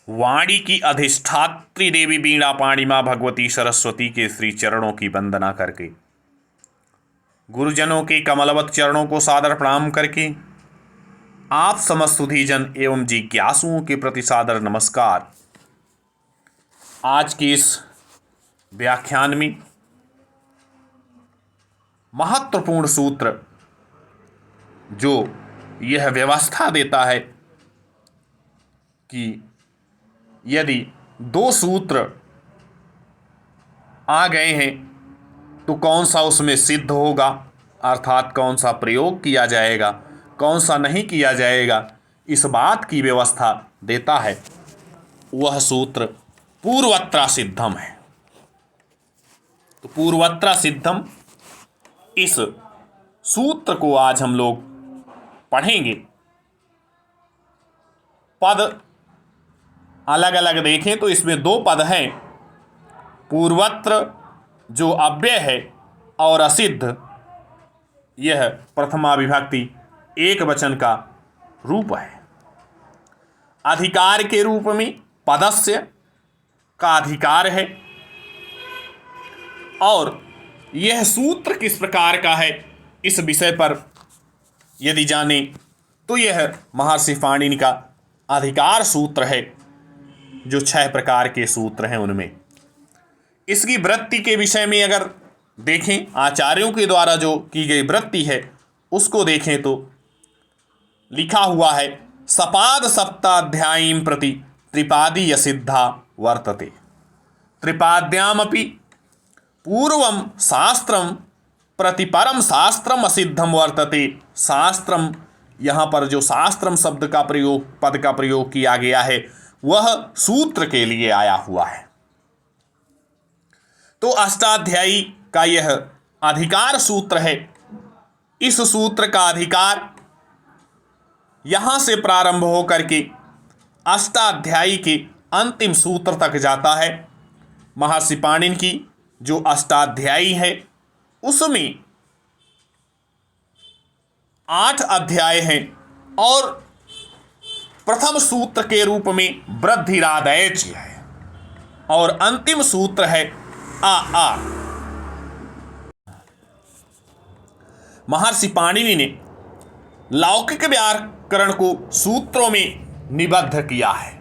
वाणी की अधिष्ठात्री देवी बीणा पाणी माँ भगवती सरस्वती के श्री चरणों की वंदना करके, गुरुजनों के कमलवत चरणों को सादर प्रणाम करके, आप समस्त सुधीजन एवं जिज्ञासुओं के प्रति सादर नमस्कार। आज के इस व्याख्यान में महत्वपूर्ण सूत्र जो यह व्यवस्था देता है कि यदि दो सूत्र आ गए हैं तो कौन सा उसमें सिद्ध होगा, अर्थात कौन सा प्रयोग किया जाएगा, कौन सा नहीं किया जाएगा, इस बात की व्यवस्था देता है। वह सूत्र पूर्वत्र सिद्धम है। तो पूर्वत्र सिद्धम, इस सूत्र को आज हम लोग पढ़ेंगे। पद अलग अलग देखें तो इसमें दो पद हैं, पूर्वत्र जो अव्यय है और असिद्ध, यह प्रथमा विभक्ति एक वचन का रूप है। अधिकार के रूप में पदस्य का अधिकार है। और यह सूत्र किस प्रकार का है, इस विषय पर यदि जाने तो यह महर्षि पाणिनि का अधिकार सूत्र है, जो 6 प्रकार के सूत्र हैं उनमें। इसकी वृत्ति के विषय में अगर देखें, आचार्यों के द्वारा जो की गई वृत्ति है उसको देखें तो लिखा हुआ है, सपाद सप्ताध्यायीं प्रति त्रिपादी यसिद्धा वर्तते, त्रिपाद्यामपि पूर्वम शास्त्रम प्रति परम शास्त्रम असिद्धम वर्तते। शास्त्रम, यहाँ पर जो शास्त्रम शब्द का प्रयोग, पद का प्रयोग किया गया है, वह सूत्र के लिए आया हुआ है। तो अष्टाध्यायी का यह अधिकार सूत्र है। इस सूत्र का अधिकार यहाँ से प्रारंभ होकर के अष्टाध्यायी के अंतिम सूत्र तक जाता है। महर्षि पाणिनि की जो अष्टाध्यायी है उसमें 8 अध्याय हैं और प्रथम सूत्र के रूप में वृद्धिरादैच्य है और अंतिम सूत्र है आ। महर्षि पाणिनि ने लौकिक व्याकरण को सूत्रों में निबद्ध किया है।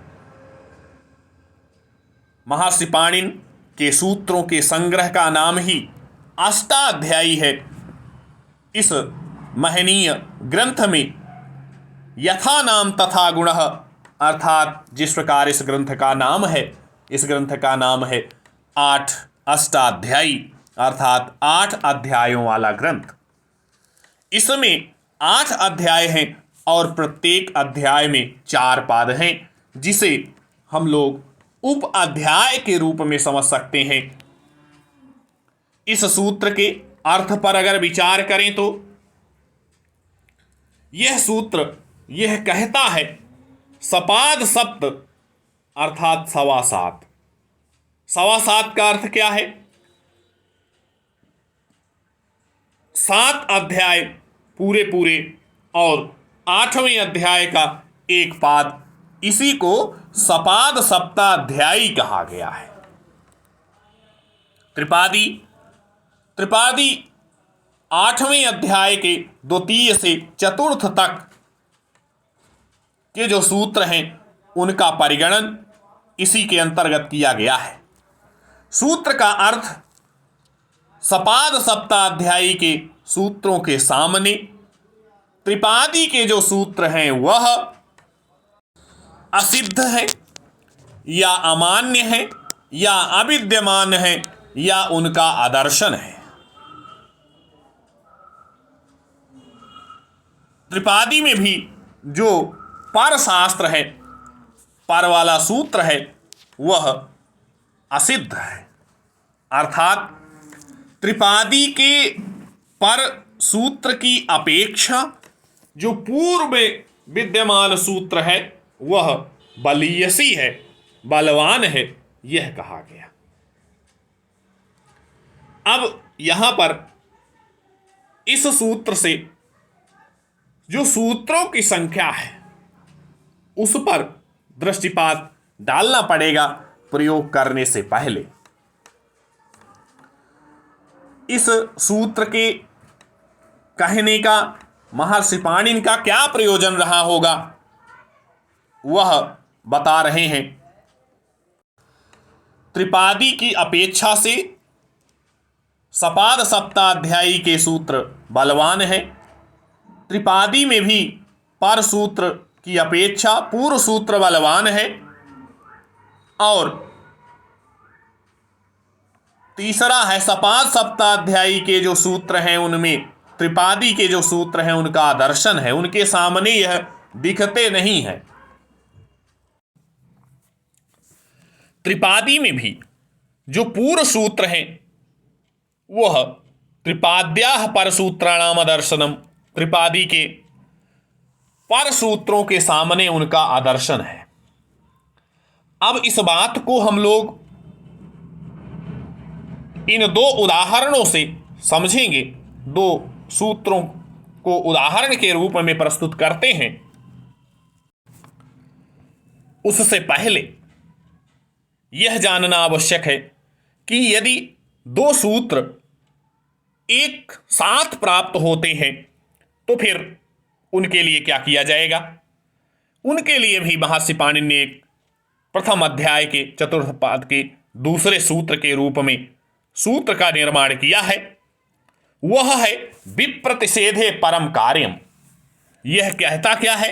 महर्षि पाणिनि के सूत्रों के संग्रह का नाम ही अष्टाध्यायी है। इस महनीय ग्रंथ में यथा नाम तथा गुणः, अर्थात जिस प्रकार इस ग्रंथ का नाम है, इस ग्रंथ का नाम है 8 अष्टाध्यायी, अर्थात 8 अध्यायों वाला ग्रंथ। इसमें 8 अध्याय हैं और प्रत्येक अध्याय में 4 पाद हैं, जिसे हम लोग उप अध्याय के रूप में समझ सकते हैं। इस सूत्र के अर्थ पर अगर विचार करें तो यह सूत्र यह कहता है, सपाद सप्त अर्थात 7.25। 7.25 का अर्थ क्या है? 7 अध्याय पूरे पूरे और 8वें अध्याय का एक पाद, इसी को सपाद सप्ताध्यायी कहा गया है। त्रिपादी 8वें अध्याय के द्वितीय से चतुर्थ तक के जो सूत्र हैं उनका परिगणन इसी के अंतर्गत किया गया है। सूत्र का अर्थ सपाद सप्ताध्यायी के सूत्रों के सामने त्रिपादी के जो सूत्र हैं वह असिद्ध है या अमान्य है या अविद्यमान है या उनका आदर्शन है। त्रिपादी में भी जो पर शास्त्र है, पर वाला सूत्र है, वह असिद्ध है। अर्थात त्रिपादी के पर सूत्र की अपेक्षा जो पूर्व में विद्यमान सूत्र है वह बलीयसी है, बलवान है, यह कहा गया। अब यहां पर इस सूत्र से जो सूत्रों की संख्या है उस पर दृष्टिपात डालना पड़ेगा प्रयोग करने से पहले। इस सूत्र के कहने का महर्षि पाणिनि का क्या प्रयोजन रहा होगा वह बता रहे हैं। त्रिपादी की अपेक्षा से सपाद सप्ताध्यायी के सूत्र बलवान है। त्रिपादी में भी पर सूत्र की अपेक्षा पूर्व सूत्र बलवान है। और तीसरा है सपाद सप्ताध्यायी के जो सूत्र हैं उनमें त्रिपादी के जो सूत्र हैं उनका आदर्शन है, उनके सामने यह दिखते नहीं है। त्रिपादी में भी जो पूर्व सूत्र हैं वह त्रिपाद्याः परसूत्राणाम आदर्शनम, त्रिपादी के पर सूत्रों के सामने उनका आदर्शन है। अब इस बात को हम लोग इन दो उदाहरणों से समझेंगे। दो सूत्रों को उदाहरण के रूप में प्रस्तुत करते हैं। उससे पहले यह जानना आवश्यक है कि यदि दो सूत्र एक साथ प्राप्त होते हैं तो फिर उनके लिए क्या किया जाएगा। उनके लिए भी महर्षि पाणिनि ने एक प्रथम अध्याय के चतुर्थ पाद के दूसरे सूत्र के रूप में सूत्र का निर्माण किया है। वह है विप्रतिषेधे परम कार्यम। यह कहता क्या है?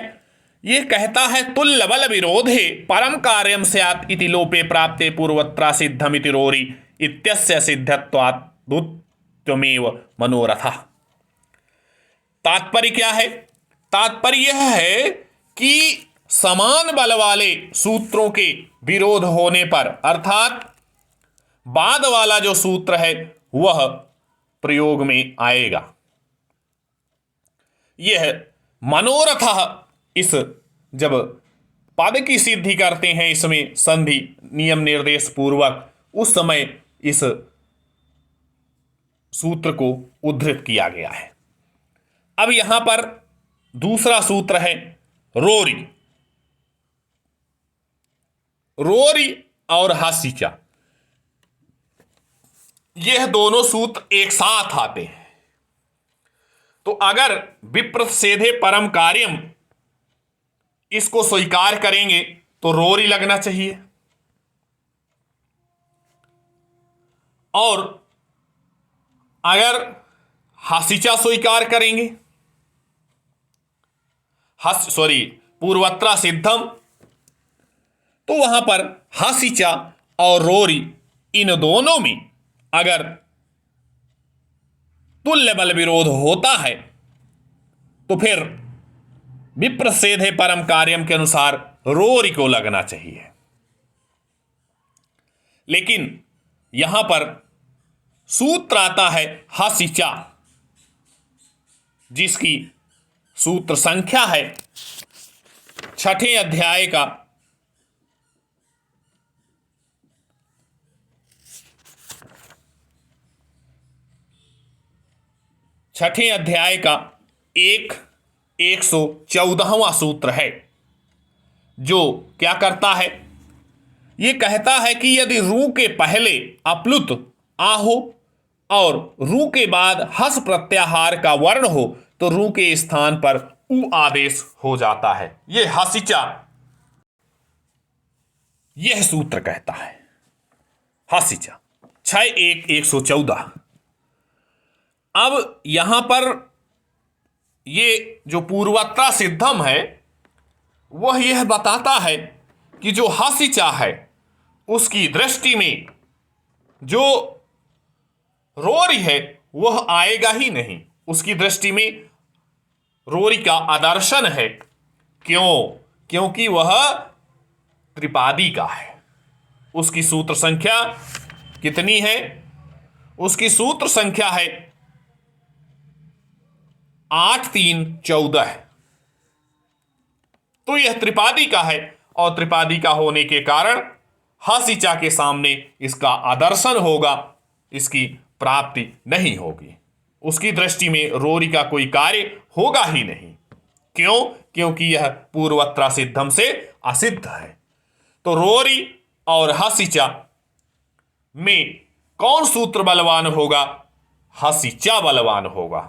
यह कहता है तुल्य बल विरोधे परम कार्यम स्यात् इति लोपे प्राप्ते पूर्वत्रा सिद्धमिति रोरि इत्यस्य सिद्धत्वात् द्वुत्वमेव मनोरथः। तात्पर्य क्या है? तात्पर्य यह है कि समान बल वाले सूत्रों के विरोध होने पर अर्थात बाद वाला जो सूत्र है वह प्रयोग में आएगा। यह मनोरथ इस जब पद की सिद्धि करते हैं इसमें संधि नियम निर्देश पूर्वक उस समय इस सूत्र को उद्धृत किया गया है। अब यहां पर दूसरा सूत्र है रोरी। रोरी और हासिचा, यह दोनों सूत्र एक साथ आते हैं। तो अगर विप्रतिषेधे परम कार्यम इसको स्वीकार करेंगे तो रोरी लगना चाहिए, और अगर हासिचा स्वीकार करेंगे पूर्वत्रा सिद्धम, तो वहां पर हासिचा और रोरी इन दोनों में अगर तुल्य बल विरोध होता है तो फिर विप्रतिषेधे परम कार्यम के अनुसार रोरी को लगना चाहिए। लेकिन यहां पर सूत्र आता है हासिचा, जिसकी सूत्र संख्या है छठे अध्याय का 114वां सूत्र है, जो क्या करता है? यह कहता है कि यदि रू के पहले अप्लुत आ हो और रू के बाद हस प्रत्याहार का वर्ण हो तो रू के स्थान पर उ आदेश हो जाता है। यह हासिचा यह सूत्र कहता है। हासिचा 6-1-114। अब यहां पर ये जो पूर्वत्रा सिद्धम है वह यह बताता है कि जो हासिचा है उसकी दृष्टि में जो रोरी है वह आएगा ही नहीं। उसकी दृष्टि में रोरी का आदर्शन है। क्यों? क्योंकि वह त्रिपादी का है। उसकी सूत्र संख्या कितनी है? उसकी सूत्र संख्या है 8-3-14। तो यह त्रिपादी का है और त्रिपादी का होने के कारण हासिचा के सामने इसका आदर्शन होगा, इसकी प्राप्ति नहीं होगी। उसकी दृष्टि में रोरी का कोई कार्य होगा ही नहीं। क्यों? क्योंकि यह पूर्वत्रा सिद्धम से असिद्ध है। तो रोरी और हसीचा में कौन सूत्र बलवान होगा? हसीचा बलवान होगा।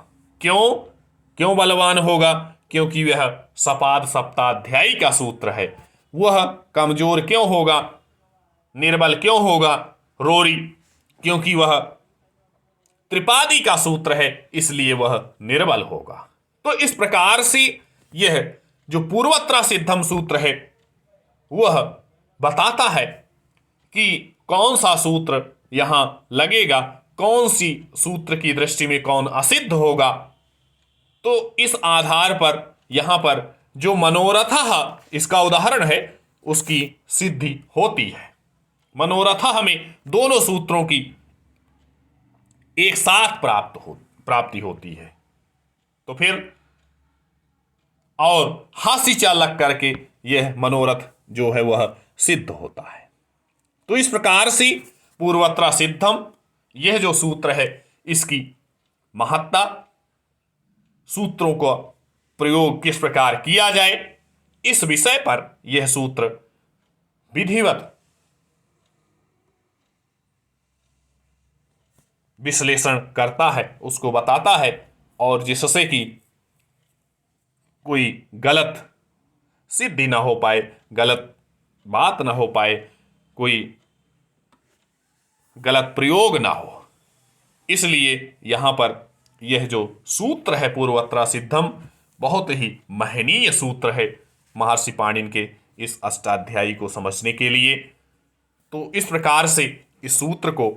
क्यों बलवान होगा? क्योंकि वह सपाद सप्ताध्यायी का सूत्र है। वह कमजोर क्यों होगा, निर्बल क्यों होगा रोरी? क्योंकि वह त्रिपादी का सूत्र है, इसलिए वह निर्बल होगा। तो इस प्रकार से यह जो पूर्वत्र सिद्धम सूत्र है वह बताता है कि कौन सा सूत्र यहां लगेगा, कौन सी सूत्र की दृष्टि में कौन असिद्ध होगा। तो इस आधार पर यहां पर जो मनोरथ इसका उदाहरण है उसकी सिद्धि होती है। मनोरथ में दोनों सूत्रों की एक साथ प्राप्ति होती है। तो फिर और हास्य चालक करके यह मनोरथ जो है वह सिद्ध होता है। तो इस प्रकार से पूर्वत्र सिद्धम यह जो सूत्र है इसकी महत्ता, सूत्रों को प्रयोग किस प्रकार किया जाए, इस विषय पर यह सूत्र विधिवत विश्लेषण करता है, उसको बताता है, और जिससे कि कोई गलत सिद्धि ना हो पाए, गलत बात ना हो पाए, कोई गलत प्रयोग ना हो। इसलिए यहाँ पर यह जो सूत्र है पूर्वत्र सिद्धम बहुत ही महनीय सूत्र है महर्षि पाणिनि के इस अष्टाध्यायी को समझने के लिए। तो इस प्रकार से इस सूत्र को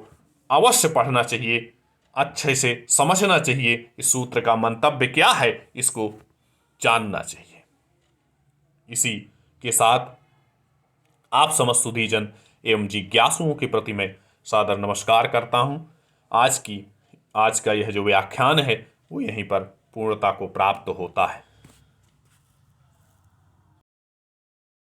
अवश्य पढ़ना चाहिए, अच्छे से समझना चाहिए, इस सूत्र का मंतव्य क्या है इसको जानना चाहिए। इसी के साथ आप समस्त सुधीजन एवं जिज्ञासुओं के प्रति मैं सादर नमस्कार करता हूँ। आज का यह जो व्याख्यान है वो यहीं पर पूर्णता को प्राप्त होता है।